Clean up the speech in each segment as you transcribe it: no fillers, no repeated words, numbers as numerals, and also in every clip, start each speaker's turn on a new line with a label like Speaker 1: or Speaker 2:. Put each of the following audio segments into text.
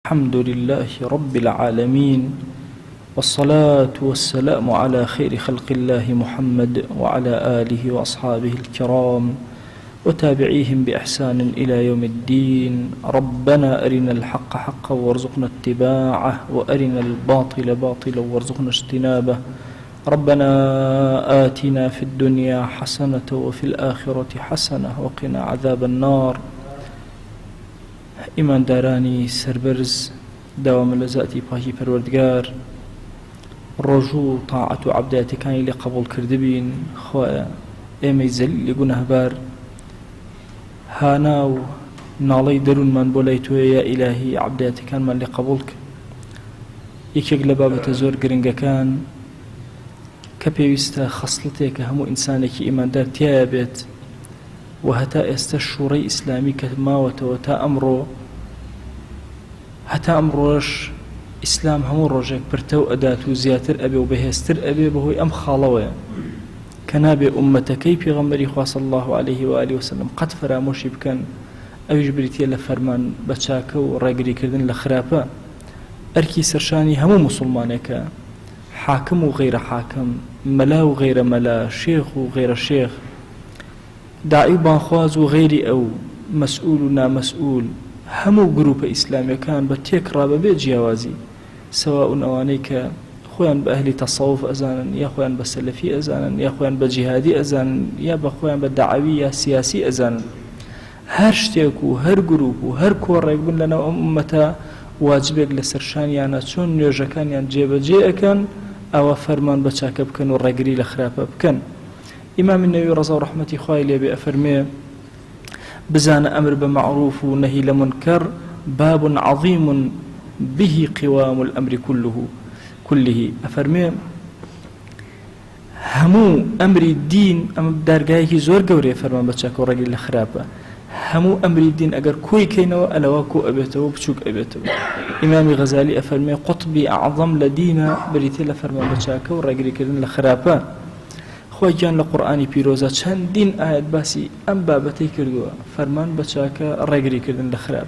Speaker 1: الحمد لله رب العالمين، والصلاة والسلام على خير خلق الله محمد وعلى آله وأصحابه الكرام وتابعيهم بإحسان إلى يوم الدين. ربنا أرنا الحق حقا وارزقنا اتباعه، وأرنا الباطل باطلا وارزقنا اجتنابه. ربنا آتنا في الدنيا حسنة وفي الآخرة حسنة وقنا عذاب النار. إيمان داراني سربرز دوام لزاتي باهي پروردگار، رجو طاعة عبداتي كان لقبول كردبين خوايا إيمي زلي گنهبار هاناو نالي درون من بوليتو يا إلهي عبداتي كان من لقبولك يكيق لبابة زور گرنگا كان كبيوستا خصلتك همو إنسانك إيمان دار تيابت وهتا استشوري إسلامي كماوة وتا أمرو هتا أمروش إسلام همو رجاك برتو أداتو زياتر أبي وبهستر أبي بهوي أم خالوية كنابي أمتكي بيغمري خواص الله عليه وآله وسلم قد فراموشي بكن أو جبريتي لفرمان بچاك ورقري كردن لخرابا أركي سرشاني همو مسلمانك، حاكم وغير حاكم، ملا وغير ملا، شيخ وغير شيخ، داعي بانخواز وغيري أو مسؤول ونا مسؤول، همو جروب إسلامي كان بتيك رابا بيت جيوازي، سواء أوانيك خوان بأهل تصوف أزانا، يا خوان بسلفي أزانا، يا خوان بجهادي أزانا، يا بخوان بالدعوية سياسي أزانا. هر شتيكو هر جروب هر كور يقول لنا أمتا واجبك لسرشان يعني چون نيوجكان يعني جيب جيئكن أو فرمان بچاك بكن والرقري لخرابة بكن. إمام النبي رضا ورحمة خواهي بأفرمي بزان أمر بمعروف ونهي لمنكر باب عظيم به قوام الأمر كله أفرمي همو أمر الدين أم دارقايكي زور قوري فرمان بچاك والرقري لخرابة. همو أمر الدين أجر كوي كينو ألواكو أبيتو بشوك أبيتو. إمام غزالي أفرمي قطبي أعظم لدينا بريتي لفرمان بچاك والرقري كردن لخرابة. خوای جان لقرآنی پیروزه چند دین آیت باسی ام بابتی کردوا فرمان بچاکا ڕێگری کردن لخراب.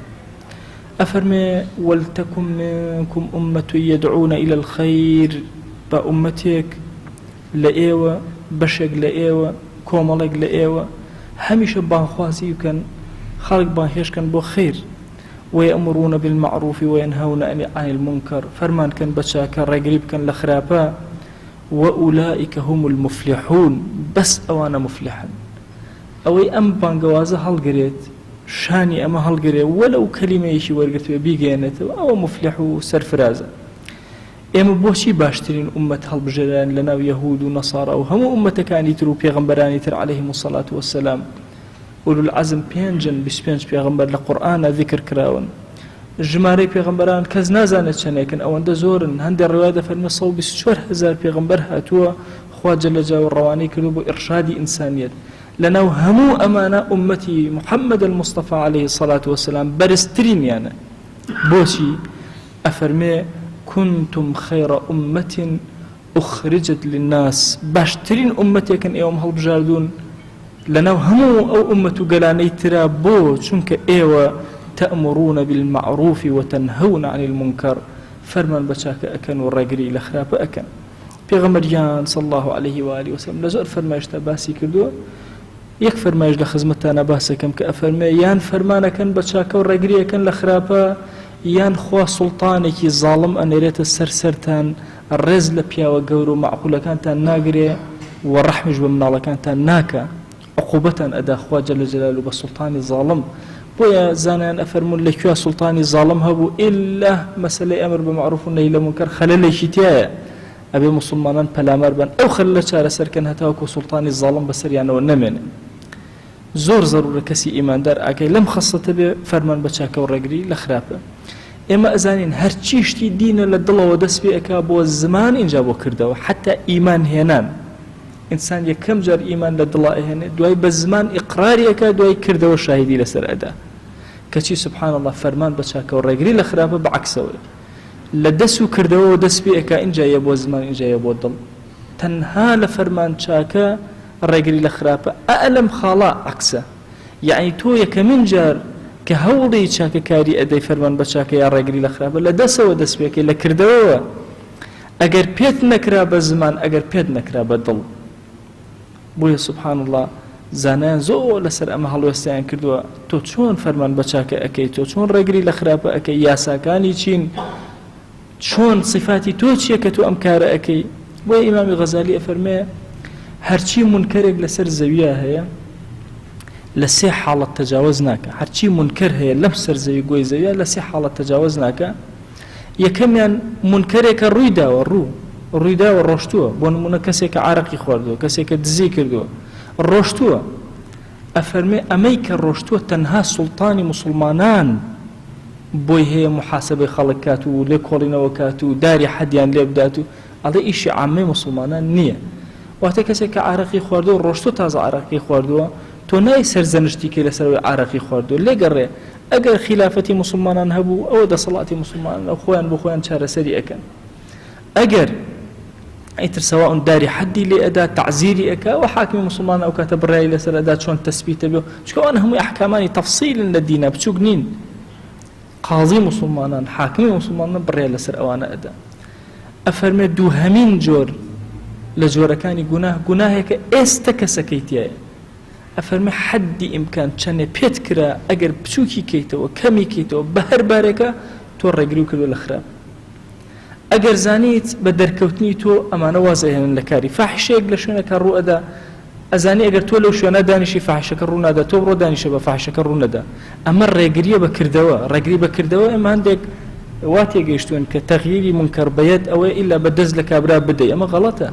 Speaker 1: أفرمي ولتكن منكم أمة يدعون إلى الخير، بأمتك لأيوة بشق لأيوة كوملق لأيوة هميشه بانخواسي يكن خلق بانخيش كان بو خير، ويأمرون بالمعروف وينهون عن المنكر فرمان كان بچاكا ڕێگری بكن لخرابا. وأولئك هم المفلحون، بس أوانا مفلحا أوي أم بانقوازة هالقريت شاني أما هالقريت ولو كلمة يشي ورقت بيقينت أو مفلحو سرفرازة. إما بوشي باشترين أمة هالبجران لنا ويهود ونصارى وهم أمة كان يترو بيغمبران يتر عليهم الصلاة والسلام. أولو العزم بينجن بسبينج بيغمبر لقرآن ذكر كراون جماري پیغمبران کز نازانت چنێکن ئەوەندە زۆرن. هەندێک ڕێوای دەفەرمێ 124,000 پیغمبر هاتووە خوا جل جلاله ڕەوانەی کردو بۆ ئیرشادی ئینسانیەت. لەناو هەموو ئەمانە ئومەتی محەممەد المصطفى عليه الصلاة والسلام بەرزترینیانە. بۆچی؟ ئەفەرمێ كنتم خير أمة أخرجت للناس، باشترین ئومەتێکن ئێوەم هەڵبژاردوون لەناو هەموو ئەو ئومەت و گەلانەی ترا. بۆ چونکە ئێوە تأمرون بالمعروف وتنهون عن المنكر فرمان بچاك أكن والرقري لخراب أكن. پیغمبریان صلى الله عليه وآله وسلم لزور فرمایشتا باسی کردو یک فرمایش لخزمتانا باسکم که افرمای یان فرمان أكن بچاك والرقري أكن لخراب یان خوا سلطانك ظالم أنيريت سرسرتان الرز لبيا وقورو معقولة كانتان ناقري والرحمج بمنالا كانتان ناكا عقوبة أدا خوا جل جلاله بسلطان ظالم. بويا زانان أفرمون لكوا سلطاني ظالم هبو إلا مسألة أمر بمعروف والنهي عن المنكر خلل شتايا أبي مسلمانان بلامر بن أو خلل شار سركن هتاوكو سلطاني الظالم بسر يعني ونمن زور ضرورة كسي إيمان دار أكي لم خاصة به فرمان بچاك والرقري لخرابه. إما أزانين هرچيشتي دين للدلا ودس بي أكابو الزمان إنجابو كردو حتى إيمان هنان إنسان يكم جار إيمان للدلاء هنا دواي بزمان إقراري أكا دواي كردو شاهدي لسر أدا كتشي سبحان الله فرمان بچاك والرقري لخرابه بعكسه لدسو كردو ودس بي أكا إنجا يبو زمان إنجا يبو الضل تنها لفرمان شاكا الرقري لخرابه أألم خالا عكسه. يعني تو يكمن جار کە هەوڵی چاکەکاری ئەدەی فەرمان بە چاکە یا ڕێگری لە خراپە لە دەستەوە دەست پێکەی لە کردەوەوە ئەگەر پێت نەکرا بە زمان ئەگەر پێت نەکرا بە دڵ. بۆیە سوبحان الله زانایان زۆر لەسەر ئەمە هەڵوێستیان کردووە تۆ چۆن فەرمان بە چاکە ئەەکەی، تۆ چۆن ڕێگری لە خراپە ئەەکەی، یاساکانی چین، چۆن صفاتی تۆ چییە کە تۆ ئەم کارە ئەەکەی. بۆیە ئیمامی غەزالی ئەفەرمێ هەرچی منکەرێک لەسەر زەویە هەیە لە سێ حاڵەت تەجاوز ناکە. هەرچی منکەر هەیە لەم سەر زەوی گۆی زەویە لە سێ حاڵەت تەجاوز ناکە. یەکەمیان منکەرێکە ڕوویداوە ڕۆشتووە، بۆ نمونە کەسێکە عارەقی خواردووە، کەسێکە دزی کردووە ڕۆشتووە. ئەفەرمێ ئەمەی کە ڕۆشتووە تەنها سوڵتانی مسلمانان بۆی هەیە محاسبەی خەڵک کات و لێ کۆڵینەوە کات و داری حەدیان لێ بدات و ئەڵێ ئیشی عامەی مسلمانان نییە. واتە کەسێک کە عارەقی خواردووە ڕۆشتووە تازە عارەقی خواردووە تۆ نای سەرزەنشتی کەی لەسەرەوەی عارەقی خواردووە لێگەڕێ. ئەگەر خلافەتی مسلمانان هەبوو ئەوە دەسەڵاتی مسلمانان ئەو خۆیان بۆ خۆیان چارەسەری ئەکەن. ئەگەر ئیتر سەواء داری حەدی لێ ئەدا تعزیری ئەکا و حاکمی مسلمان ئەو کاتە بڕیایی لەسەر ئەدا چۆن تەسبیتە بێ، چونکە ئەوان هەمووی ئەحکامانی تەفسیلن لە دینە بچووک نین. قاضی مسلمانان حاکمی مسلمانان بڕیای لەسەر ئەوانە ئەدا. ئەفەرمێ دووهەمین جۆر لە جۆرەکانی گوناهێکە ئێستا کەسەکەی تایە. ئەفەرمێ حەدی ئیمکان چەندێ پێت کرا ئەگەر بچووکی کەیتەوە کەمی کەیتەوە بە هەر بارێکە تۆ ڕێگری و کردووە لە خراپ. ئەگەر زانیت بە دەرکەوتنی تۆ ئەمانە وازەهێنن لە کاری فاحشەیەک لە شوێنەکە ڕوو ئەدا، ئەزانی ئەگەر تۆ لەو شوێنە دانیشی فاحشەکە ڕوو نادا تۆ بڕۆ دانیشە بە فاحشەکە ڕوو نەدا. ئەمە ڕێگریە بەکردەوە. ڕێگری بەکردەوە ئەمە هەندێک وا تێگەیشتوون کە تەغییری منکەر بەیەد ئەوەیە ئیلا بەدەست لە کابرا بدەی، ئەمە غەڵەتە.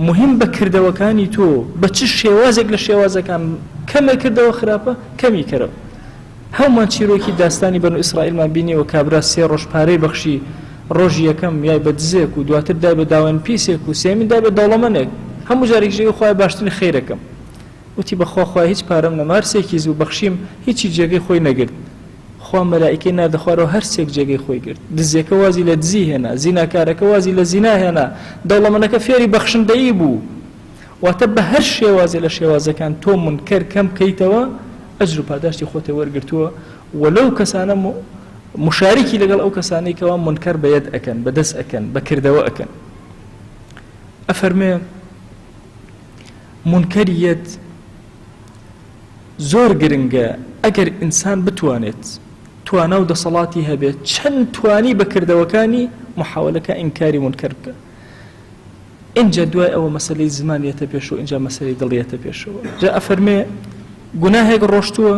Speaker 1: مهم بەکردەوەکانی تۆ بە چ شێوازێک لە شێوازەکان کەمە کردەوە خراپە کەمی کەرەوە. هەومان چیرۆکی داستانی بەنو ئیسرائیلمان بینیەوە کابرا 3 ڕۆژ پارەی بەخشی، ڕۆژی یەکەم یای بە دزێک و دواتر دای بە داوێن پیسێک و سێمین دای بە دەوڵەمەندێک. هەموو جارێک ژێگەی خۆی باشترین خەیرەکەم وتی بەخوا خوای هیچ پارەم نەمارسێکی زوو بەخشیم هیچی جێگەی خۆی نەگرت. خوا مەلائیکەی ناردە خوارەوە هەرسێک جێگەی خۆی گرت. دزێکە وازی لە دزی هێنا، زیناکارەکە وازی لە زینا هێنا، دەوڵەمەندەکە فێری بەخشندەیی بوو. واتە بە هەر شێوازێ لە شێوازەکان تۆ منکەر کەم کەیتەوە ئەجر و پاداشتی خۆتە وەرگرتووە وەلەو کەسانە مشارکی لەگەڵ ئەو کەسانەی کەوا منکەر بەیەد ئەکەن، بەدەست ئەکەن، بەکردەوە ئەکەن. ئەفەرمێ منکەریەت زۆر گرنگە ئەگەر ئینسان بتوانێت توانە و دەسەڵاتی هەبێت چەند توانی بەکردەوەکانی محاولەکە ئینکاری منکەر بکە. اینجا دوای ئەوە مەسەلەی زمانیەتە پێشەوە، اینجا مەسەلەی دڵیەتە پێشەوە. جا ئەفەرمێ گوناهێک ڕۆشتووە،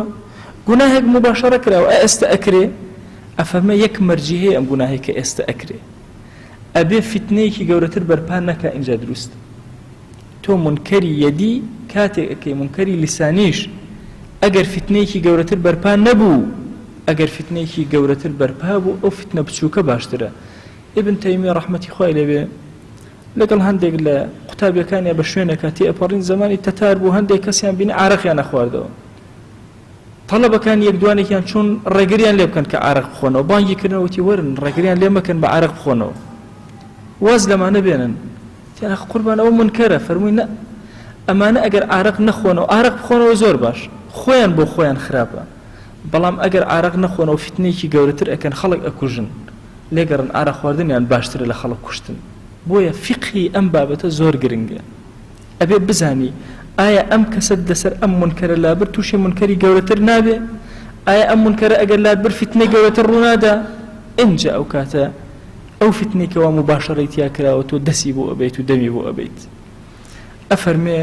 Speaker 1: گوناهێک مباشەرە کراوە ئێستا ئەکرێ. ئەفەرمێ یەک مەرجی هەیە ئەم گوناهێک کە ئێستا ئەکرێ، ئەبێ فیتنەیەکی گەورەتر بەرپان نەکا. اینجا دروست تۆ منکەری یەدی کاتێک ئەکەی منکەری لیسانیش ئەگەر فیتنەیەکی گەورەتر بەرپان نەبوو، ئەگەر فیتنەیەکی گەورەتر بەرپا بوو ئەو فیتنە بچووکە باشترە. ئیبن تەیمیە ڕەحمەتی خوای لێبێ لەگەڵ هەندێک لە قوتابیەکانیە بە شوێنێکە تێئەپەڕین زمانی تەتار بوو، هەندێک کەسیان بینی عارەقیان نەخواردەوە. طلبەکان یەک دوانێکیان چوون ڕێگریان لێ بکەن کە عارەق بخۆنەوە، بانگی کردنەوەتی وەرن ڕێگریان لێ مەکەن بە عارەق بخۆنەوە، واز لەمانە بێنن. تیانە قوربان ئەوە منکەرە. فەرمووی نە، ئەمانە ئەگەر عارەق نەخۆنەوە، عارەق بخۆنەوە زۆر باش، خۆیان بۆ خۆیان خراپە. بەڵام ئەگەر عارەق نەخۆنەوە فیتنەیەکی گەورەتر ئەکەن، خەڵک ئەکوژن، لێگەڕن عارەق خواردنیان باشترە لە خەڵک کوشتن. بۆیە فقهی ئەم بابەتە زۆر گرنگە. ئەبێ بزانی ئایا ئەم کەسەت لەسەر ئەم منکەرە لابر تووشی منکەری گەورەتر نابێ؟ ئایا ئەم منکەرە ئەگەر لابر فیتنەی گەورەتر ڕوونادا؟ ئینجا ئەو کاتە ئەو فیتنەیەکەوە مباشەڕەی تیا کراوە تۆ دەسی بۆ ئەبیت و دەمی بۆ ئەبیت. ئەفەرمێ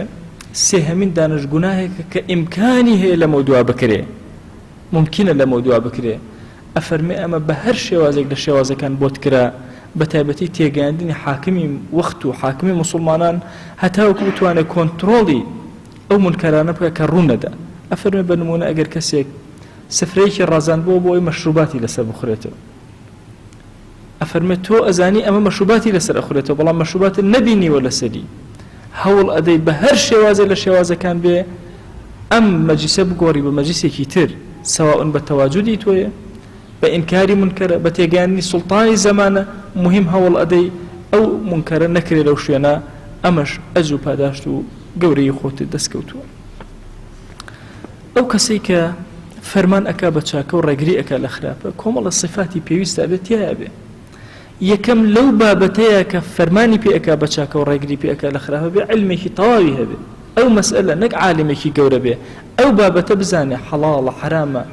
Speaker 1: سێهەمین دانش گوناهێکە کە ئیمکانی هەیە لەمە دوا بکرێ، ممکنە لەمە دوا بکرێ. ئەفەرمێ ئەمە بە هەر شێوازێک لە شێوازەکان بۆت کرا، بە تایبەتی تێگەاندنی حاکمی وەخت و حاکمی مسلمانان هەتاوەکو بتوانێت کۆنتڕۆڵی ئەو منکەرانە بکە کە ڕوو نەدا. ئەفەرمێ بە نمونە ئەگەر کەسێک سفرەیەکی ڕازان بۆ ئەوی مەشروباتی لەسەر بخورێتەوە، ئەفەرمێ تۆ ئەزانی ئەمە مەشروباتی لەسەر ئەخورێتەوە بەڵام مەشروبات نەبینیوە لەسەری، هەوڵ ئەدەی بە هەر شێوازێک لە شێوازەکان بێ ئەم مەجلیسە بگۆڕی بە مەجلیسێکی تر، سەواء بە تەواجودی تۆیە، بە ئینکاری منکەرە، بە تێگەاندنی سوڵتانی زەمانە، مهم هەوڵ ئەدەی ئەو منکەرە نەکرێت لەو شوێنە. ئەمەش ئەجر و پاداشت و گەورەی خۆت دەستکەوتووە. ئەو کەسەی کە فەرمان ئەکا بە چاکە و ڕێگری ئەکا لە خراپە کۆمەڵە صفاتی پێویستە بێت تیا بێ یەکەم لەو بابەتەیە کە فەرمانی پێ ئەکا بە چاکە و ڕێگری پێ ئەکا لە خراپە بێ علمێکی تەواوی هەبێ ئەو مەسئلە نەک عالمێکی گەورە بێ ئەو بابەتە بزانێ حەڵاڵە حرامە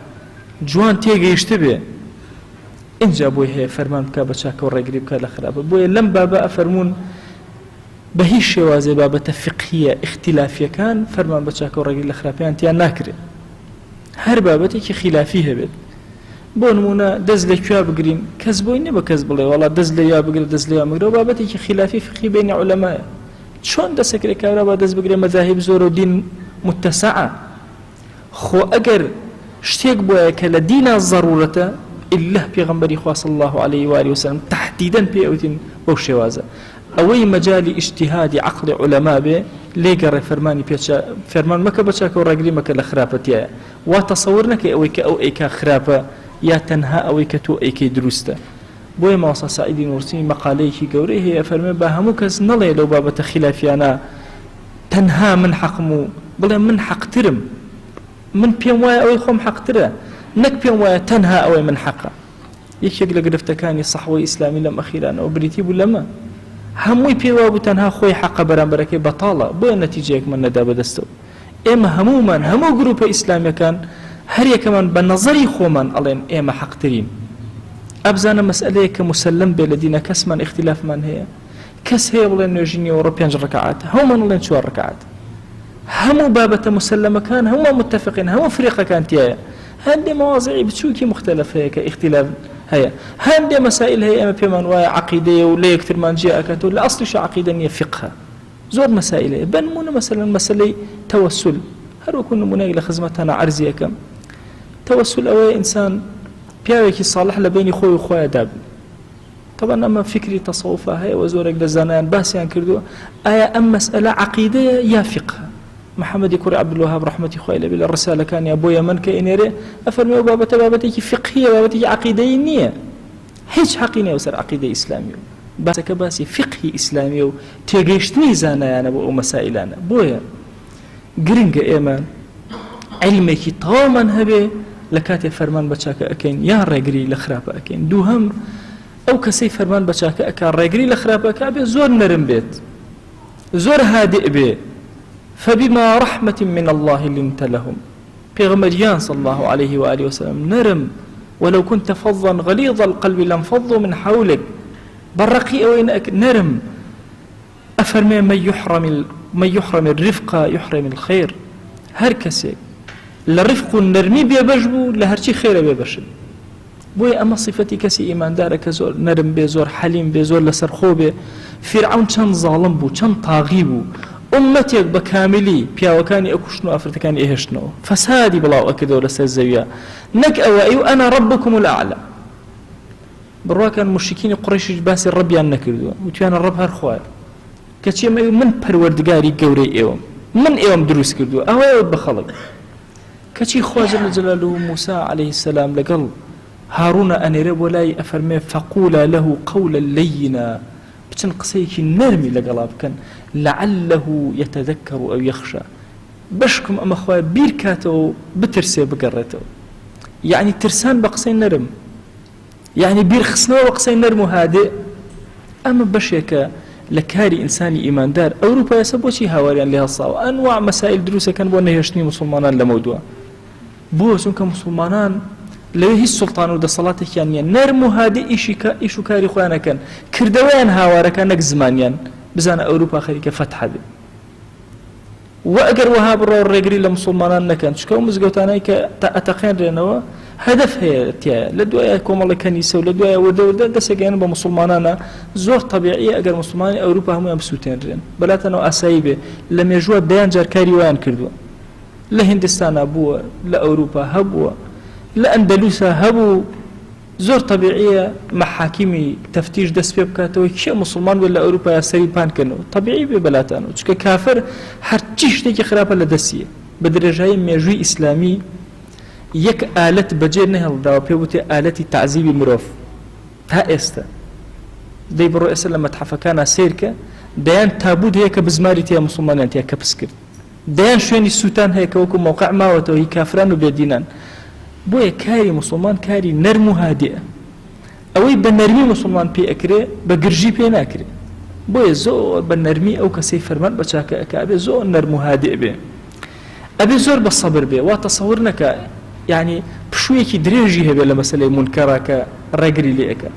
Speaker 1: جوان تێگەیشتە بێ اینجا بۆی هەیە فەرمان بکە بە چاکە و ڕێگری بکە لە خراپە بۆیە لەم بابە ئەفەرمون بە هیچ شێوازێ بابەتە فقهیە اختلافیەکان فەرمان بە چاکە و ڕێگری لە خراپیان تیان ناکرێت هەر بابەتێکی خلافی هەبێت بۆ نمونە دەست لە کوێ بگرین کەس بۆی نەبە کەس بڵێ وەڵا دەست لە یا بگرێت دەست لە یا بگرێت بابەتێکی خلافی فقهی بینی عولەمایە چۆن دەسەکرێت کابرا با دەست بگرێت مەذاهب زۆر و دین متسعە خۆ ئەگەر شتێک بۆیە کە لە دینە ضرورەتە ئلله پێغەمبەری خوا صلی الله عليه و آله وسلم تحدیداً پێ ئەوتین بەو شێوازە ئەوەی مەجالی ئیجتیهادی عەقڵی عولەما بێ لێگەڕێ فەرمانی پێچە فەرمان مەکە بە چاکە و ڕێگری مەکە لە خراپەتیایە وا تەسەوور نەکەی ئەوەی کە ئەو ئەیکا خراپە یا تەنها ئەوەی کە تۆ ئەیکەی دروستە بۆیە ماوەسا سعیدی نورسی مەقالەیەکی گەورەی هەیە فەرمێ بە هەموو کەس نەڵێ لەو بابەتە خلافیانە تەنها من حەقم و بڵێ من حەقترم من پێم وایە ئەوەی خۆم حەقترە نەک پێم وایە تەنها ئەوەی من حەقە یەکێک لە گرفتەکانی سەحوەی ئیسلامی لەم ئەخیرانەوە بریتی بوو لەمە هەمووی پێوا بوو تەنها خۆی حەقە بەرامبەرەکەی بەتاڵە بۆیە نەتیجەیەکمان نەدا بەدەستەوە ئێمە هەمومان هەموو گروپە ئیسلامیەکان هەر یەکەمان بە نەزەری خۆمان ئەڵێن ئێمە حەقترین ئەبزانە مەسئلەیە کە مسلم بێ لە دینە کەسمان اختلافمان هەیە کەس هەیە بڵێن نوێژینی وەڕۆ 5 ڕەکعات هەمومان بڵێن 4 ڕەکعات هەموو بابەتە مسلمەکان هەموو متفقین هەموو فریقەکان تایە هەندێ مواضعی بچووکی مختلف هەیە کە اختلاف هەیە هەندێ مەسائل هەیە ئەمە پێمان وایە عەقیدەیە و لە یەکترمان جێ ئەکاتەوە لە ئەسڵیش عەقیدە نییە فقهە زۆر مەسائل هەیە بە نمونە مەسەلەن مەسەلەی تەوەسل هەر وەکو نمونەیەک لە خزمەتتانە عەرزی یەکەم تەوەسل ئەوەیە ئینسان پیاوێکی ساڵح لە بینی خۆی و خۆیان دابن طبعا ئەمە فکری تەسەوفە هەیە و زۆرێک لە زانایان باسییان کردووە ئایا ئەم مەسئلە عەقیدەیە یا فقهە محەممەدی کوڕی عەبدولوهاب ڕەحمەتی خوای لەبێ لە ڕسالەکانیان بۆ یەمەن کە ئێنێرێ ئەفەرمێ ئەو بابەتە بابەتێکی فقهیە بابەتێکی عەقیدەیی نییە هیچ حەقی نییە سەر عەقیدەی ئیسلامی و باسەکە باسی فقهی ئیسلامی و تێگەیشتنی زانایانە بۆ ئەو مەسائلانە بۆیە گرنگە ئێمە علمێکی تەواومان هەبێ لە کاتێ فەرمان بە چاکە ئەکەین یا ڕێگری لە خراپە ئەکەین دووهەم ئەو کەسەی فەرمان بە چاکە ئەکا ڕێگری لە خراپە ئەکا بێ زۆر نەرم بێت زۆر هادئ بێ فبما رحمة من الله لنت لهم پیغمبریان صلى الله عليه وآله وسلم نرم ولو كنت فظا غليظ القلب لانفضوا من حولك برقي أوين نرم أفرمي من يحرم الرفق يحرم الخير هر كسي لرفق النرمي بيبجبو لهرشي خير بيبشد بوي أما صفتي كسي إيمان دارك زور نرم بيزور حليم بيزور لسرخو بي فرعون چند ظالم بو چند طاغي بو أمتك بكاملي بياوكاني أكشنو أفرتكاني إهشنو فسادي بلاو أكدو لسر الزوية نك أوائي أنا ربكم الأعلى بروا كان مشركين قريش باسي الرب يان نكردو وتيان الرب هرخوار كتشي ما من پروردگاري قوري إيوم من إيوم دروس كردو أوائي بخلق كتشي خواجل جلاله موسى عليه السلام لقل هارون أنيري ولاي أفرمي فقولا له قولا لينا بچن قسەیەکی نەرمی لەگەڵا بکەن لعله يتذكر أو يخشى بشكم أما خواه بیر کاتەوە بترسێ بگەڕێتەوە يعني ترسان بە قسەی نەرم يعني بیر خستنەوە بە قسەی نەرم و هادێ ئەمە بەشێکە لە کاری ئینسانی ئیماندار ئەوروپا ئێستا بۆچی هاواریان لێ هەڵساوە ئەنواع مەسائل دروستەکەن بۆ نەهێشتنی مسلمانان لەمە دووە بۆ چونکە مسلمانان لەوێ هیچ سوڵتان و دەسەڵاتێکیان نییە نەرم و هادی ئیش و کاری خۆیانەکەن کردەوەیان هاوارەکان نەک زمانیان بزانە ئەوروپا خەریکە فەتح بێ و ئەگەر وەها بڕۆ ڕێگری لە مسلمانان نەکەن چکە و مزگەوتانەی کە ئەتەقێنرێنەوە هەدەف هەیە تایە لە دوایە کۆمەڵی کەنیسە و لە دوایە وەردە دەسەگەیان بە مسلمانانە زۆر طبیعیە ئەگەر مسلمانی ئەوروپا هەمویان بسووتێنرێن بەلاتەنەوە ئاسایی بێ لە مێژووە بەیان جار کاری وایان کردووە لە هیندستانە بووە لە ئەوروپا هەبووە لە ئەندەلوسا هەبوو زۆر طبیعیە محاکیمی تەفتیش دەست پێ بکاتەوە کێ مسلمان بێت لە ئەوروپا سەری پانکردنەوە طبیعی بێ بەلاتانەوە چکە کافر هەرچی شتێکی خراپە لە دەستیە بە درێژایی مێژووی ئیسلامی یەک ئالەت بەجێ نەهێڵداوە پێ وتێ ئالەتی تعزیبی مرۆڤ تا ئێستا دەی بڕۆ ئێستا لە مەتحەفەکانە سیرکە دەیان تابوت هەیە کە بزماری تیا مسلمانیان تیا کە پس کرد دەیان شوێنی سووتان هەیە کە وەکو موقع ماوەتەوە هی کافران و بێدینان بۆیە کاری مسلمان کاری نەرم و هادیە ئەوەی بە نەرمی مسلمان پێ ئەکرێ بە گرژی پێ ناکرێ بۆیە زۆر بە نەرمی ئەو کەسەی فەرمان بە چاکە ئەکا بێ زۆر نەرم و هادیە بێ ئەبێ زۆر بە سەبر بێ وا تەسەور نەکە یعنی پشوویەکی درێژی هەبێ لە مەسەلەی مونکەڕە کە ڕێگری لێ ئەکا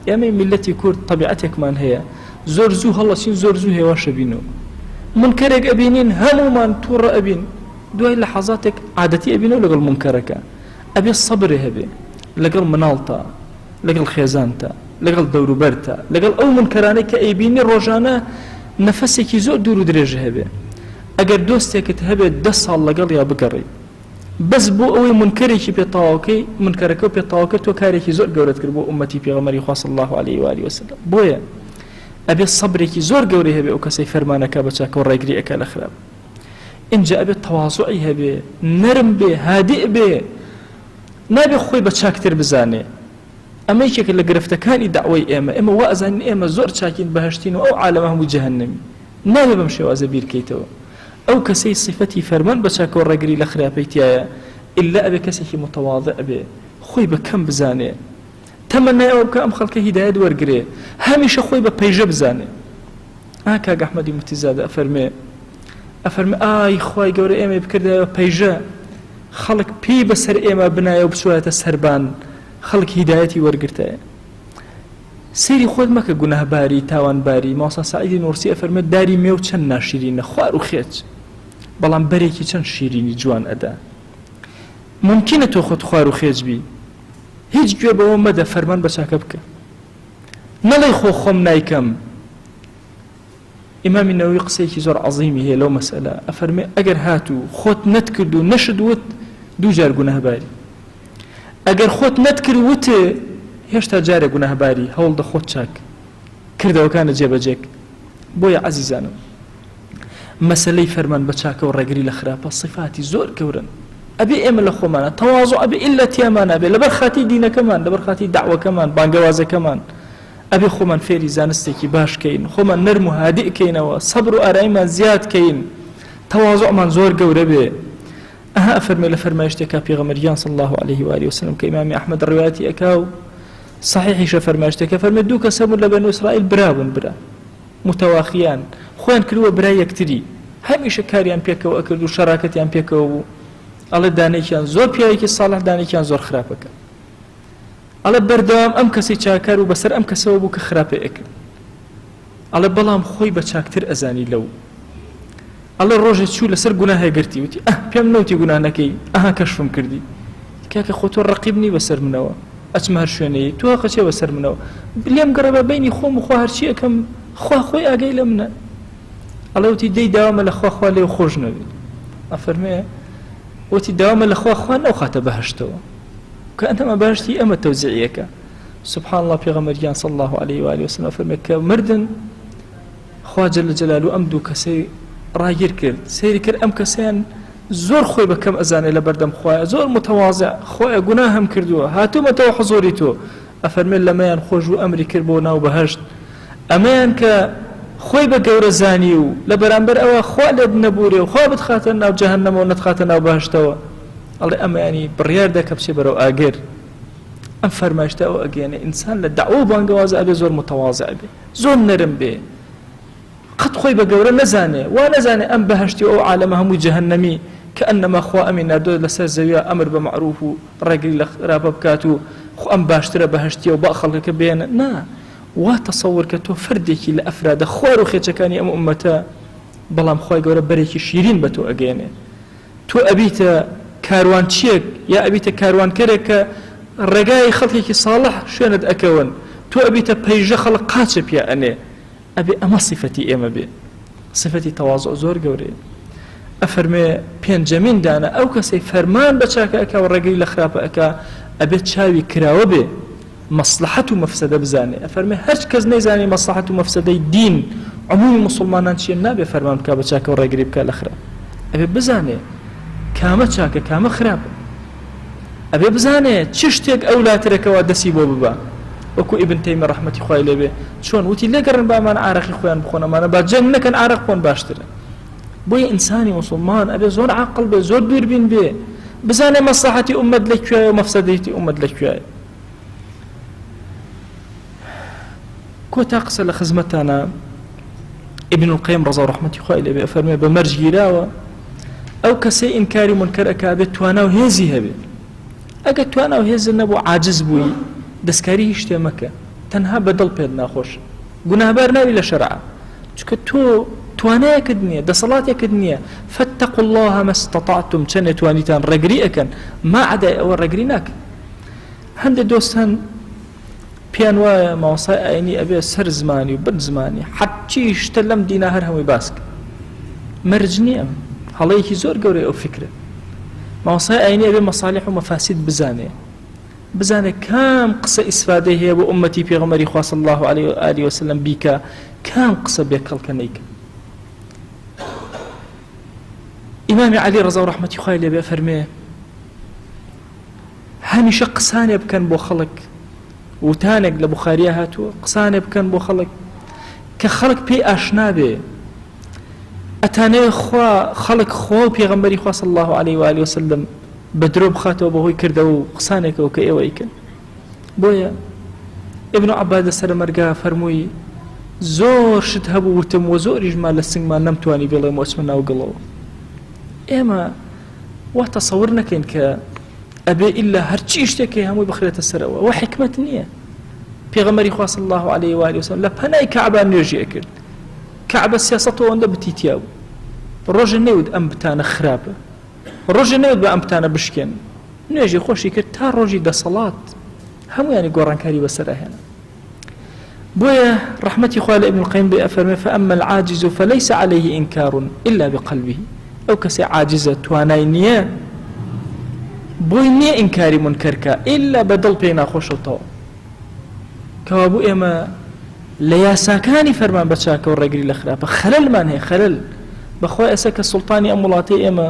Speaker 1: ئێمەی میلەتی کورد طەبیعەتێکمان هەیە زۆر زوو هەڵەچین زۆر زوو هێواشە بینەوە منکەرێک ئەبینین هەمومان تووڕە ئەبین دوای لە حەزاتێک عادەتی ئەبینەوە لەگەڵ منکەرەکە ئەبێ سەبرێ هەبێ لەگەڵ مناڵتە لەگەڵ خێزانتە لەگەڵ دەوروبەرتە لەگەڵ ئەو منکەرانەی کە ئەیبینی ڕۆژانە نەفەسێکی زۆر دوور و درێژ هەبێ ئەگەر دۆستێکت هەبێت 10 ساڵ لەگەڵ یا بگەڕی بەس بۆ ئەوەی منکەرێکی پێتاواکەی منکەرەکە و پێتاواکە تۆ کارێکی زۆر گەورەت کرد بۆ ئومەتی پێغەمبەری خوا صلی الله علیه و آله وسلم بۆیە ئەبێ سەبرێکی زۆر گەورەی هەبێ ئەو کەسەی فەرمانەکە بە چاکە و ڕێگری ئەکا لە خراپ اینجا ئەبێ تەواضوعی هەبێ نەرم بێ هادیء بێ نابێ خۆی بە چاکتر بزانێ ئەمە یەکێکە لە گرفتەکانی داوای ئێمە وا ئەزانین ئێمە زۆر چاکین بەهشتین و ئەو عالەمە هەموو جەهەنەمی نابێ بەم شێوازە بیرکەیتەوە ئەو کەسەی صفەتی فەرمان بە چاکە و ڕێگری لە خراپەی تایە ئللا ئەبێ کەسێکی متەواضع بێ خۆی بە کەم بزانێ تەمەنای ئەوە بکە ئەم خەڵکە هیدایەت وەرگرێ هەمیشە خۆی بە پەیژە بزانێ کاک ئەحمەدی موتیزادە ئەفەرمێ ئای خوای گەورە ئێمە بکردایەوە پەیژە خەڵک پێی بەسەر ئێمە بنایە و بچواتە سەربان خەڵک هیدایەتی وەرگرتایە سەیری خۆت مەکە گوناهباری تاوانباری ماوەسا سەعیدی نورسی ئەفەرمێ داری مێو چەند ناشیرینە خوار و خێچ بەڵام بەرێکی چەند شیرینی جوان ئەدا ممکنە تۆ خۆت خوار و خێچ بی هیچ گوێ بەوە مەدە فەرمان بە چاکە بکە نەڵێ خۆم نایکەم ئیمامی نەووی قسەیەکی زۆر عەزیمی هەیە لەو مەسئلە ئەفەرمێ ئەگەر هاتوو خۆت نەتکرد و نەشدوت دوو جار گوناهباری ئەگەر خۆت نەتکرد وتێ هێشتا جارێک گوناهباری هەوڵ دە خۆت چاک کردەوەکانە جێبەجێک بۆیە عەزیزانم مەسەلەی فەرمان بە چاکە و ڕێگری لە خراپە صفاتی زۆر گەورن ئەبێ ئێمە لە خۆمانە تەواضع ئەبێ ئیلا تیامان ئەبێ لەبەر خاتی دینەکەمان لەبەر خاتی داعوەکەمان بانگەوازەکەمان ئەبێ خۆمان فێری زانستێکی باشکەین خۆمان نەرم و هادیئکەینەوە سەبر و ئاراییمان زیادکەین تەواضعمان زۆر گەورە بێ ئەفەرمێ لە فەرمایشتێکا پێغەمبەریان صلی الله عليه و آله وسلم کە ئیمامی ئەحمەد ڕیواەتی ئەکا و صحیحیشە فەرمایشتێکە فەرمێ دوو کەس هەبوون لە بەنو ئیسرائیل برابوون برا متەواخیان خۆیان کردووە برای یەکتری هەمیشە کاریان پێکەوە ئەکرد و شەراکەتیان پێکەوە بوو ئەڵێ دانێکیان زۆر پیاوێکی ساڵح دانێکیان زۆر خراپەکە ئەڵێ بەردەوام ئەم کەسی چاکار و بەسەر ئەم کەسەوە بوو کە خراپێ ئەکرد ئەڵێ بەڵام خۆی بە چاکتر ئەزانی لەو ئەڵێ ڕۆژێک چوو لەسەر گوناهێ گرتی وتی پێم نەوتی گوناهەکەی کەشفم کردی کاکە خۆ تۆ ڕەقیب نی بەسەر منەوە ئەچمە هەر شوێنەیە تۆ قەچێ بەسەر منەوە لێم گەڕە بە بینی خۆم و خوا هەرچی ئەەکەم خوا خۆی ئاگەی لە منە ئەڵێ وتی دەی داوامە لە خوا لێو خۆش نەبێت ئەفەرمێ وتی داوامە لە خوا نەوخاتە بەهشتەوە کە ئەنتەمە باشتی ئەمە تەوزیعیەکە سبحان الله پێغەمبەریان صلی الله عليه و آله وسلم فەرمێ کە مردن خوا جل جلاله ئەم دوو کەسەی ڕاگیر کرد سەیری کرد ئەم کەسیان زۆر خۆی بە کەم ئەزانێ لە بەردەم خوایە زۆر متەواضع خۆیە گوناه هەم کردووە هاتوومەتەوە حزوری تۆ ئەفەرمێ لەمەیان خۆش و ئەمری کرد بۆ ناو بەهشت ئەمەیان کە خۆی بە گەورە زانی و لە بەرامبەر ئەوە خوا لێت نەبورێ و خوا بتخاتە ناو جەهەنەمە و نەتخاتە ناو بەهشتەوە ئەڵێ ئەمەیانی بڕیار دەکە بچێ بەرەو ئاگەر ئەم فەرمایشتە ئەو ئەگەێنێ ئینسان لە دەعوە و بانگەوازە ئەبێ زۆر متەواضع بێ زۆر نەرم بێ قەت خۆی بە گەورە نەزانێ وا نەزانێ ئەم بەهشتی و ئەو عالەمە هەموو جەهەنەمی کە ئەنەما خوا ئەمی ناردۆ لەسەر زەویە ئەمر بە معروف و ڕێگری لە خراپە بکات و خۆ ئەم باشترە بەهشتیە و با خەڵکەکە بێنە نا وا تەسەوور کە تۆ فەردێکی لە ئەفرادە خوار و خێچەکانی ئەم ئومەتە بەڵام خوای گەورە بەرێکی شیرین بە تۆ ئەگەێنێ تۆ ئەبیتە کاروانچیەک یا ئەبیتە کاروانکەرێک کە ڕێگای خەڵکێکی ساڵح شوێنت ئەکەون تۆ ئەبیتە پەیژە خەڵک قاچە پیا ئەنێ ئەبێ ئەمە صفەتی ئێمە بێ صفەتی تەواضع زۆر گەورەیە ئەفەرمێ پێنجەمین دانە ئەو کەسەی فەرمان بە چاکە ئەکا و ڕێگری لە خراپە ئەکا ئەبێت چاوی کراوە بێ مەصلحەت و مەفسەدە بزانێ ئەفەرمێ هەر کەس نەیزانێ مەصلحەت و مەفسەدەی دین عمومی مسلمانان چیە نابێ فەرمان بکا بە چاکە و ڕێگری بکا لە خراپ ئەبێ بزانێ کامە چاکە کامە خراپە ئەبێ بزانێ چ شتێک ئەولاترەکەوە دەسی بۆ ببە وەکو ئیبن تەیمیە ڕەحمەتی خوای لێبێ چۆن وتی لێگەڕن بامان عارەقی خۆیان بخۆنەمانە با جەنگ نەکەن عارەق بۆن باشترە بۆیە ئینسانی مسلمان ئەبێ زۆر عاقڵ بێ زۆر دووربین بێ بزانێ مەسلحەتی ئومەت لەکوێیە و مەفسەدەتی ئومەت لەکوێیە. کۆتا قسە لە خزمەتانە ابن القیم ڕەزا و ڕەحمەتی خوای لێ بێ ئەفەرمێ بە مەرج گیراوە ئەو کەسەی ئینکاری منکەر ئەکا بێت توانا و هێزی هەبێ. ئەگەر توانا و هێز نەبوو عاجز بووی دەستکاری هیچ شتێ مەکە، تەنها بەدڵ پێت ناخۆش، گوناهبار ناوی لە شەرعە، چونکە تۆ توانایەکت نییە، دەسەڵاتێکت نییە. فاتقوا الله ما استطعتم، چەندێ توانیتان ڕێگری ئەکەن، ما عەدای ئەوە ڕێگری ناکەن. هەندێک دۆستان پیان وایە ماوەسای ئاینی ئەبێ سەر زمانی و بن زمانی حەچی شتە لەم دینا هەر هەمووی باسکە. مەرج نییە، هەڵەیەکی زۆر گەورەی ئەو فکرە. ماوەسای ئاینی ئەبێ مەسالیح و مەفاسید بزانێ کام قسە ئیسفادەی هەیە بۆ ئومەتی پێغەمبەری خوا صلی الله علیه و آله وسلم بیکە، کام قسە بێکەڵکە نەیکە. ئیمامی عەلی ڕەزا و ڕەحمەتی خوای لێ بێ فەرمێ هەمیشە قسانێ بکەن بۆ خەڵک، وتانێک لە بوخاریە هاتووە، قسانێ بکەن بۆ خەڵک کە خەڵک پێی ئاشنا بێ، ئەتانەیە خەڵک خوا و پێغەمبەری خوا صلی الله علیه و آله وسلم بە درۆ بخاتەوە بەهۆی کردەوە و قسانێکەوە کە ئێوە ئەیکەن. بۆیە ئیبن عەباد سەر مەرگا فەرمووی زۆر شت هەبوو وتم و زۆریشمان لە سنگمان نەمتوانی بێڵێم وەچمە ناو گڵەوە. ئێمە وا تەسەوور نەکەین کە ئەبێ ئیلا هەرچی شتێکی هەمووی بخرێتە سەرەوە، ئەوە حکمت نییە. پێغەمبەری خوا صلی الله علیه و آله وسلم لە پەنای کەعبە نوێژی ئەکرد، کەعبە سیاسەتەوە ئەوەندە بتیتیا بوو، ڕۆژە نەیوت ئەم بتانە خراپە، ڕۆژە نەیوت بە ئەم بتانە بشکێن، نوێژی خۆشی کرد تا ڕۆژی دەسەڵات هەموویانی گۆڕانکاری بەسەرهێنا. بۆیە ڕەحمەتی خوا لە ئیبن القیم بێ ئەفەرمێ فأما العاجز فليس عليه إنكار إلا بقلبه. ئەو کەسێ عاجزە توانای نییە بۆی نییە ئینکاری منکەرکە ئیلا بەدڵ پێی ناخۆشەوتەوە. کەوا بوو ئێمە لە یاساکانی فەرمان بە چاکە و ڕێگری لە خراپە خەلەلمان هەیە. خەلەل بەخوا ئێستا کە سوڵتانی ئەم وڵاتەی ئێمە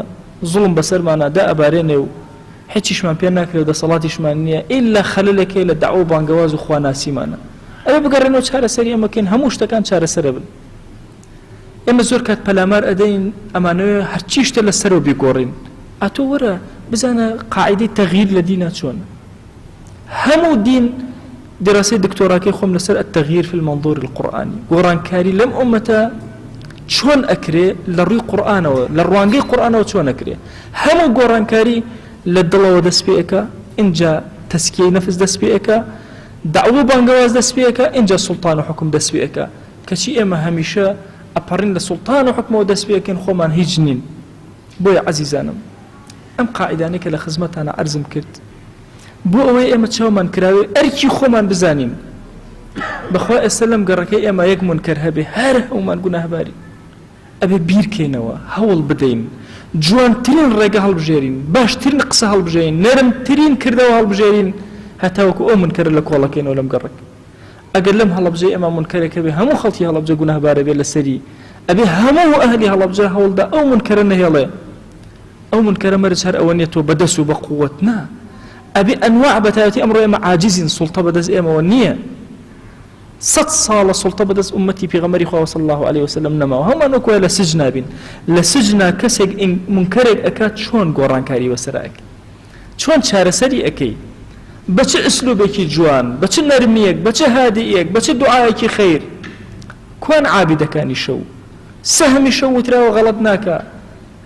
Speaker 1: زوڵم بەسەرمانە دا ئەبارێنێ و هیچیشمان پێ ناکرێت و دەسەڵاتیشمان نییە ئیلا خەلەلێکی لە داعوە و بانگەواز و خواناسیمانە. ئەوە بگەڕێنەوە چارەسەری ئەمەکەین، هەموو شتەکان چارەسەرە بن. ئێمە زۆر کات پەلامار ئەدەین ئەمانەوە هەرچی شتە لەسەرەوە بیگۆڕین. ئەتۆ وەرە بزانە قاعدەی تەغییر لە دینە چۆنە. هەموو دین دراسی دکتۆراکەی خۆم لەسەر التەغییر فی المنظور القورآنی، گۆڕانکاری لەم ئومەتە چۆن ئەکرێ لە ڕووی قورئانەوە لە ڕوانگەی قورئانەوە چۆن ئەکرێ. هەموو گۆڕانکاری لە دڵەوە دەست پێ ئەکا، اینجا تەسکیەی نەفس دەست پێ ئەکا، دعوە بانگەواز دەست پێ ئەکا، اینجا سوڵتان و حکم دەست پێ ئەکا. کەچی ئێمە هەمیشە ئەپەڕین لە سوڵتان و حکمەوە دەست پێ ئەکەین، خۆمان هیچ نین. بۆیە عەزیزانم ئەم قاعدانەی کە لە خزمەتانە عەرزم کرد بۆ ئەوەی ئێمە چاومان کراوێ ئەرکی خۆمان بزانین. بەخوا ئێستا لەم گەڕەکەی ئێمە یەک منکەر هەبێ هەر هەمومان گوناهباری، ئەبێ بیرکەینەوە، هەوڵ بدەین، جوانترین ڕێگە هەڵبژێرین، باشترین قسە هەڵبژێرین، نەرمترین کردەوە هەڵبژێرین، هەتاوەکو ئەو منکەرە لە کۆڵەکەینەوە لەم گەڕەک. ئەگەر لەم هەڵەبجەی ئەمە منکەرێکە بێ هەموو خەڵکی هەڵەبجە گوناهبارە بێ لەسەری، ئەبێ هەموو ئەهلی هەڵەبجە هەوڵدا ئەو منکەرە نەهێڵێ. ئەو منکەرە مەرج هەر ئەوە نیە تۆ بەدەست و بە قووەت نا، ئەبێ ئەنواع بەتایبەتی ئەمڕۆ ئێمە عاجزین، سوڵتە بەدەست ئێمەوە نییە. 100 ساڵە سوڵتە بەدەست ئومەتی پێغەمبەری خوا صلی الله علیه وسلم نەماوە، هەمومان وەکوە لە سجنا بین. لە سجنا کەسێک منکەرێک ئەکات چۆن گۆڕانکاری بەسەر ئەکەی، چۆن چارەسەری ئەەکەی، بە چه ئسلوبێکی جوان، بە چه نەرمیەک، بە چه هادیەک، بە چه دوعایەکی خەیر. کوان عابدەکانی شەو سەهمی شەو وتراوە غەڵەت ناکە،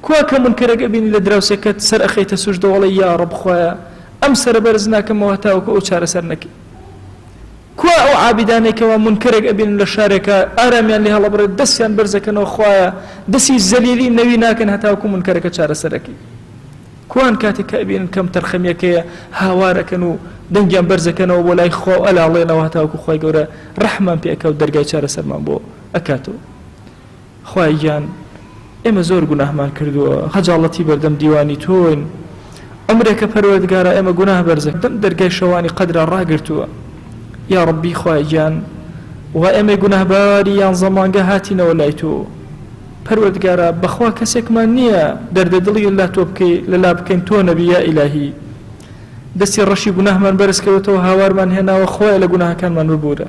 Speaker 1: کوا کە منکەرێک ئەبینی لە دراوسێکەت سەر ئەخەیتە سوژدە وەڵێ یا ڕەب خۆیە ئەم سەرە بەرز ناکەمەوە تاوەکو ئەو چارەسەر نەکەی. کوا ئەو عابدانێکەوە منکەرێک ئەبینن لە شارێکە ئارامیان لێ هەڵەبڕێت دەستیان بەرزەکەنەوە خۆیە دەستی زەلیلی نەوی ناکەن هەتاوەکو منکەرەکە چارەسەرەکەی. کوان کاتێک کە ئەبینن کەم تەرخەمیەکەیە هاوارەکەن و دەنگیان بەرزەکەنەوە بۆ لای خۆ ئەلاڵێنەوە هەتاوەکو خۆی گەورە ڕەحمان پێ ئەکا و دەرگای چارەسەرمان بۆ ئەکاتەوە. خوای گیان ئێمە زۆر گوناهمان کردووە، خەجاڵەتی بەردەم دیوانی تۆین، ئەمرێکە پەروەردگارە ئێمە گوناه بەرزە دەم دەرگای شەوانی قەدرا ڕاگرتووە. یا ڕەبی خوای گیان و ئێمە گوناهباری یان زەمانگە هاتینەوە لای تۆ، پەروەردگارە بەخوا کەسێکمان نییە دەردە دڵی لا تۆ بکەی لەلا بکەین تۆ نەبی یا ئیلاهی. دەستی ڕەشی گوناهمان بەرزکەوتەوە هاوارمان هێناوە، خۆیە لە گوناهەکانمان ببوورە.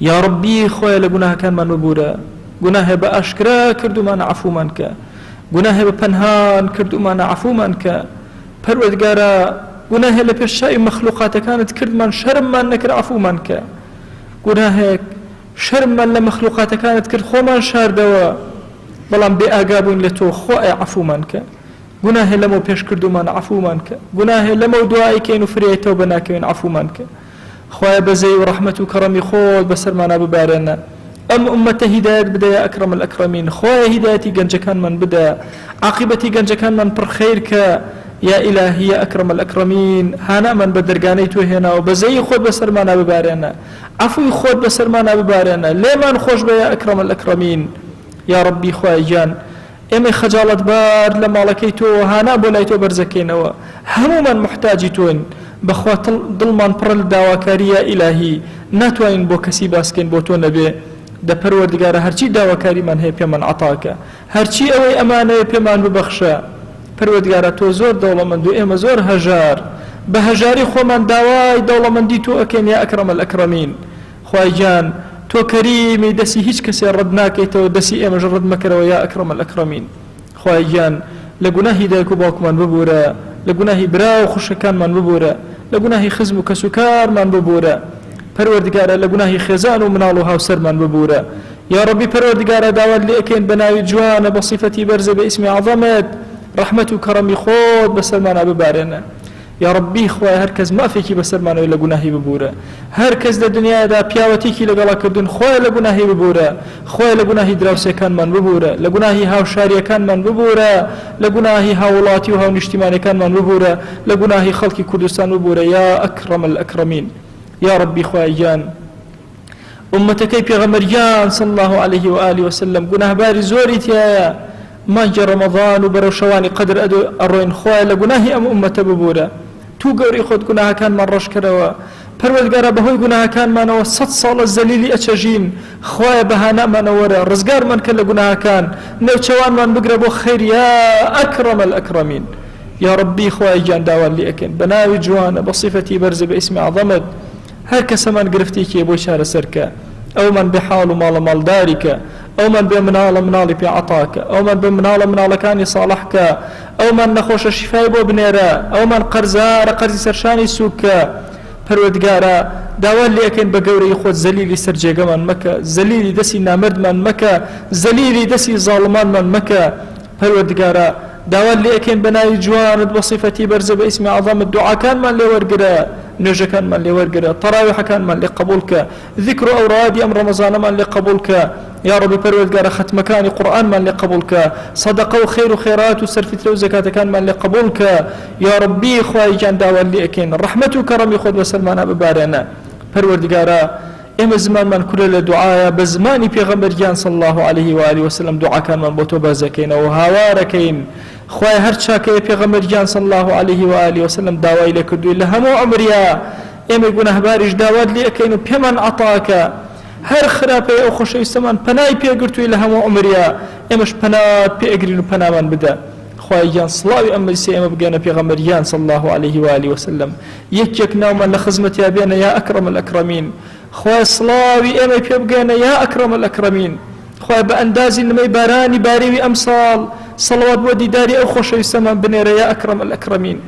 Speaker 1: یا ڕەبی خۆیە لە گوناهەکانمان ببوورە، گوناهێ بە ئاشکرا کردومانە عەفومان کە، گوناهێ بە پەنهان کردومانە عەفومان کە، پەروەردگارە گوناهێ لە پێشچاوی مەخلوقاتەکانت کردمان شەرممان نەکرد عەفومان کە گوناهێک شەرممان لە مەخلوقاتەکانت کرد خۆمان شاردەوە بەڵام بێ ئاگا بووین لە تۆ خۆی عەفومان کە گوناهێ لەمە پێش کردومان عەفومان کە گوناهێ لەمە دوایی کەین و فریایتەوە بەناکەوین عەفومان کە خوایە بەزەی و ڕەحمەت و کەڕەمی خۆت بەسەرمانە ببارێنە ئەم ئومەتە هیدایەت بدە یا ئەکرەم الئەکرەمین خوایە هیدایەتی گەنجەکانمان بدە عاقبەتی گەنجەکانمان پڕ خەیر کە یا ئیلاهی یا ئەکرەم الئەکرەمین هانامان بە دەرگانەی تۆ هێناوە بەزەی خۆت بەسەرمانە ببارێنە عەفوی خۆت بەسەرمانە ببارێنە لێمان خۆش بە یا ئەکرەم الئەکرەمین یا ڕەبی خوای گیان ئێمەی خەجاڵەت بار لە ماڵەکەی تۆ هانا بۆ لای تۆ بەرزەکەینەوە هەمومان محتاجی تۆین بەخوا دڵمان پڕ لە داواکاری یا ئیلاهی ناتوانین بۆ کەسی باسکەین بۆ تۆ نەبێ دە پەروەردگارە هەرچی داواکاریمان هەیە پێمان عەتاکە هەرچی ئەوەی ئەمانەیە پێمان ببەخشە پەروەردگارە تۆ زۆر دەوڵەمەند و ئێمە زۆر هەژار بە هەژاری خۆمان داوای دەوڵەمەندی تۆ ئەکەین یا ئەکرەم الئەکرەمین خوای گیان تۆ کەریمی دەسی هیچ کەسێ ڕەت ناکەیتەوە دەسی ئێمەش ڕەت مەکەرەوە یا ئەکرەم الئەکرەمین خوای گیان لە گوناهی دایک و باوکمان ببوورە لە گوناهی برا و خوشەکانمان ببوورە لە گوناهی خزم و کەسوکارمان ببوورە پەروەردگارە لە گوناهی خێزان و مناڵ و هاوسەرمان ببوورە یا ڕەبی پەروەردگارە داوات لێ ئەکەین بە ناوی جوانە بە صیفەتی بەرزە بە ئیسمی عەظەمت ڕەحمەت و کەڕەمی خۆت بەسەرمانە ببارێنە یا ڕەبی خوای هەر کەس مافێکی بەسەرمانەوەی لە گوناهی ببوورە هەر کەس لە دنیادا پیاوەتێکی لەگەڵا کردوون خۆی لە گوناهی ببوورە خۆی لە گوناهی دراوسەکانمان ببوورە لە گوناهی هاوشاریەکانمان ببوورە لە گوناهی هاوڵاتی و هاونیشتیمانەکانمان ببوورە لە گوناهی خەڵکی کوردستان ببوورە یا ئەکرەم الئەکرەمین یا ڕەبی خوای گیان ئومەتەکەی پێغەمبەریان صلی الله عليه و آله وسلم گوناهباری زۆری تایە مانگی ڕەمەضان و بەرەو شەوانی قەدر ئەڕۆین خوای لە گوناهی ئەم ئومەتە ببوورە تو گەوری خۆت گوناهەکانمان ڕەش کردەوە پەروەردگارە بەهۆی گوناهەکانمانەوە 100 ساڵە زەلیلی ئەچەژین خوایە بەهانامانە وەرە ڕزگارمان کە لە گوناهەکان نێوچەوانمان بگرە بۆ خەیر یا ئەکرەم الئەکرەمین یا ڕەبی خوای گیان داوات لێ ئەکەین بە ناوی جوانە بە صیفەتی بەرزە بە ئیسمی عەظەمت هەر کەسەمان گرفتێکی بۆی چارەسەرکە ئەومان بێ حاڵ و ماڵە ماڵداریکە ئەومان بێ مناڵە مناڵی پێ عەتاکە ئەومان بێ مناڵە مناڵەکانی ساڵحکە ئەومان نەخۆشە شیفای بۆ بنێرە ئەومان قەرزارە قەرزی سەرشانی سووکە پەروەردگارە داوات لێ ئەکەین بە گەورەی خۆت زەلیلی سەر جێگەمان مەکە زەلیلی دەستی نامەردمان مەکە زەلیلی دەستی زاڵمانمان مەکە پەروەردگارە داوات لێ ئەکەین بە ناوی جوانت بە صیفەتی بەرزە بە ئیسمی عەظەمت دوعاکانمان لێ وەرگرە نوێژەکانمان لێ وەرگرە تەراویحەکانمان لێ قبولکە ذیکر و ئەورادی ئەم ڕەمەزانەمان لێ قبولکە یا ڕەبی پەروەردگارە ختمەکانی قورئانمان لێ قبولکە سەدەقە و خەیر و خێرات و سەرفیترە و زەکاتەکانمان لێ قبولکە یا ڕەبی خوای گیان داوات لێ ئەکەین ڕەحمەت و کەڕەمی خۆت بەسەرمانە ببارێنە پەروەردگارە ئێمە زمانمان کورە لە دوعایە بە زمانی پێغەمبەریان صلی الله عليه و آله وسلم دوعاکانمان بۆ تۆ بازەکەینەوە هاوارەکەین خوای هەر چاکەیە پێغەمبەریان صلی الله عليه و آله وسلم داوای لێ کردووی لە هەموو عمریا ئێمە گوناهباریش داوات لێ ئەکەین و پێمان عەتاکە هەر خراپەیە ئەو خۆشەویستەمان پەنای پێگرتووی لە هەموو عمریا ئێمەش پەنات پێئەگرین و پەنامان بدە خوای گیان سڵاوی ئەم مەجلیسە ئێمە بگەنە پێغەمبەریان صلی الله عليه و آله وسلم یەکێک ناومان لە خزمەتیا بێنە یا ئەکرەم الئەکرەمین خوای سڵاوی ئێمە پێ بگەنە یا ئەکرەم الئەکرەمین خوای بە ئەندازی نمەی بارانی باریوی ئەمساڵ سەڵەوات بۆ دیداری ئەو خۆشەویستەمان بنێرە یا ئەکرەم الئەکرەمین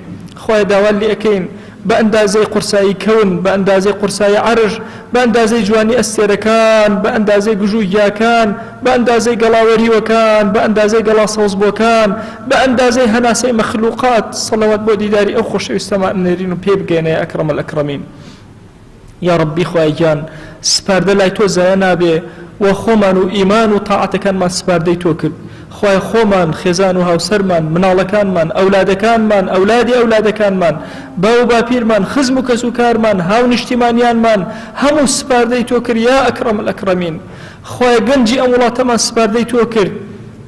Speaker 1: خوای داوات لێ ئەکەین بە ئەندازەی قورسایی کەون بە ئەندازەی قورسایی عەرش بە ئەندازەی جوانی ئەستێرەکان بە ئەندازەی گژووی گیاکان بە ئەندازەی گەڵاوەریوەکان بە ئەندازەی گەڵا سەوزبۆکان بە ئەندازەی هەناسەی مەخلوقات سەڵەوات بۆ دیداری ئەو خۆشەویستەمان نێرین و پێ بگەێنە یا ئەکرەم الئەکرەمین یا ڕەبی خوای گیان سپاردە لای تۆ زایە نابێ و خۆمان و ئیمان و تاعەتەکانمان سپاردەی تۆ کرد خوای خۆمان خێزان و هاوسەرمان مناڵەکانمان ئەولادەکانمان ئەولادی ئەولادەکانمان باو باپیرمان خزم و کەسوکارمان هاونیشتیمانیانمان هەموو سپاردەی تۆ کرد یا ئەکرەم الئەکرەمین خوای گەنجی ئەم وڵاتەمان سپاردەی تۆ کرد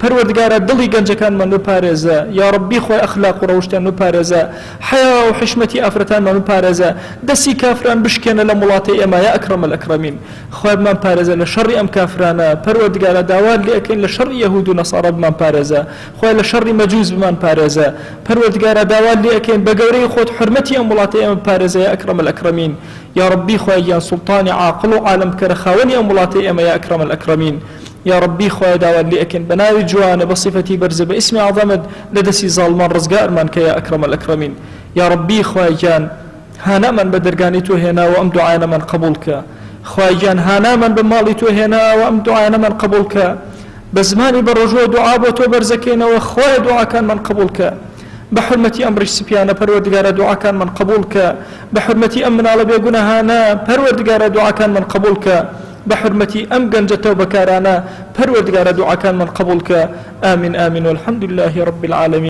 Speaker 1: پەروەردگارە دڵی گەنجەکانمان بپارێزە یا ڕەبی خوای ئەخلاق و ڕەوشتیان بپارێزە حیا و حشمەتی ئافرەتانمان بپارێزە دەستی کافران بشکێنە لە وڵاتی ئێمە یا ئەکرەم الئەکرەمین خوای بمان پارێزە لە شەڕی ئەم کافرانە پەروەردگارە داوات لێ ئەکەین لە شەڕی یەهود و نەسارا بمان پارێزە خوای لە شەڕی مەجووس بمان پارێزە پەروەردگارە داوات لێ ئەکەین بە گەورەی خۆت حرمەتی ئەم وڵاتی ئێمە بپارێزە یا ئەکرەم الئەکرەمین یا ڕەبی خوای گیان سوڵتانی عاقڵ و عالەمکەرە خاوەنی ئەم وڵاتی ئێمە یا ئەکرەم الئەکرەمین يا ربي خوای داوات لي أكن بناوي جوانه بصفتي برزه باسم عظمت لدسي ظالمان رزقار من كيا أكرم الأكرمين يا ربي خوای جان هانا من بدرقاني تو هنا وأم دعانا من قبولك خوای جان هانا من بمالي تو هنا وأم دعانا من قبولك بزماني برجوع دعاء بوتو برزكينا وخوای دعاء كان من قبولك بحرمة أمر السبيان پروردگار دعاء كان من قبولك بحرمة أمن على بيقنا هانا پروردگار دعاء كان من قبولك بحرمة أم جنجة وبكارانا پروردگار دعاء كان من قبولك آمين آمين والحمد لله رب العالمين